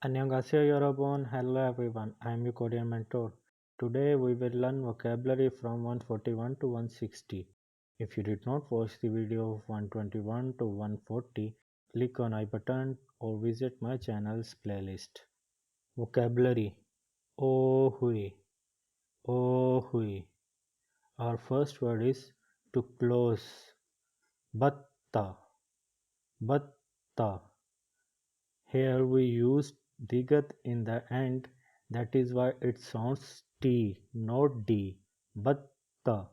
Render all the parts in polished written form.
Annyeonghaseyo yorobon. Hello everyone. I am your Korean mentor. Today we will learn vocabulary from 141 to 160. If you did not watch the video of 121 to 140, click on I button or visit my channel's playlist. Vocabulary. Oh hui. Oh hui. Our first word is to close. Batta. Batta. Here we use digat in the end, that is why it sounds T, not D. Batta.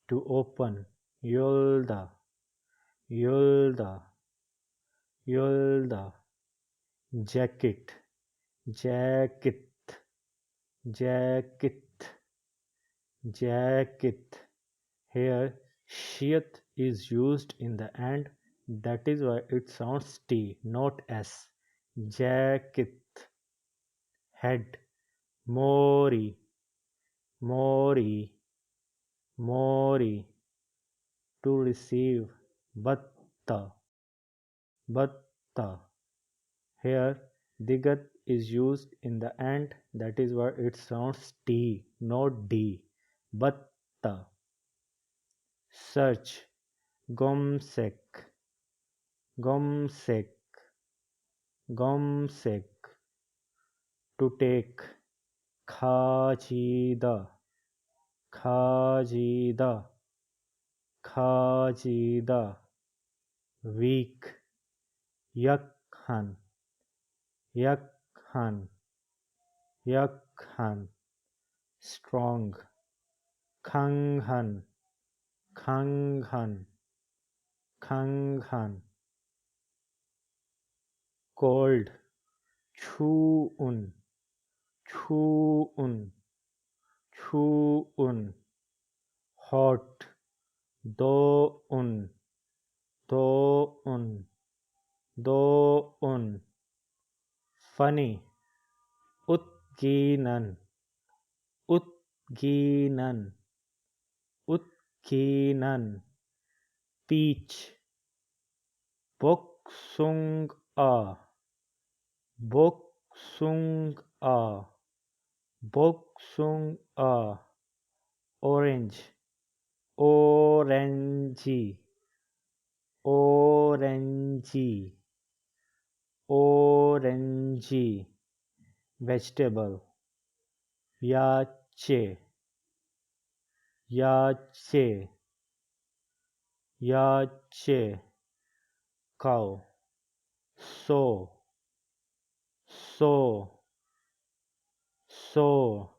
To open. Yolda. Yolda. Yolda. Jacket. Jacket. Jacket. Jacket. Here Shiat is used in the end, that is why it sounds T, not S. Jacket. Head. Mori. Mori. Mori. To receive. Batta. Batta. Here digat is used in the end, that is why it sounds T, not D. Batta. Search. Gomsek. Gomsek. Gomsek. To take. Khajida. Khajida. Khajida. Weak. Yakhan. Yakhan. Yakhan. Strong. Khanghan. Khanghan. Khanghan. Cold. Chuun. Chuun. Chuun. Hot. Doun. Doun. Doun. Funny. Utkinan. Utkinan. Utkinan. Peach. Boksung a. Boksung a. Boksung a. Orange. Orangey. Orangey. Orangey. Vegetable. Yache. Yache. Yache. Cow. So. So. So.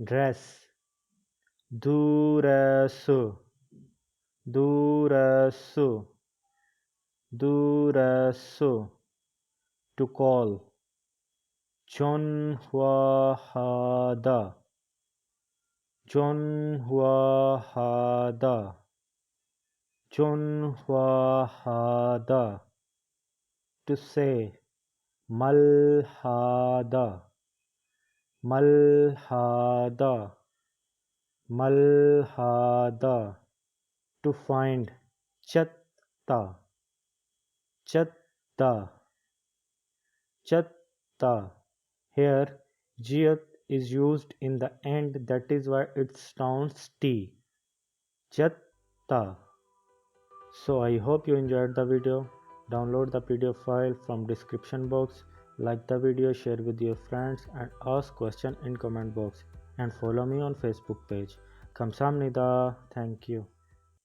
Dress. Durasu. Durasu. Durasu. To call. Jonhwahada. Jonhwahada. Jonhwahada. To say. Malhada. Malhada. Malhada. To find. Chatta. Chatta. Chatta. Here Jiyat is used in the end, that is why it sounds T. Chatta. So I hope you enjoyed the video. Download the PDF file from description box. Like the video, share with your friends and ask question in comment box. And follow me on Facebook page. Kamsamnida. Thank you.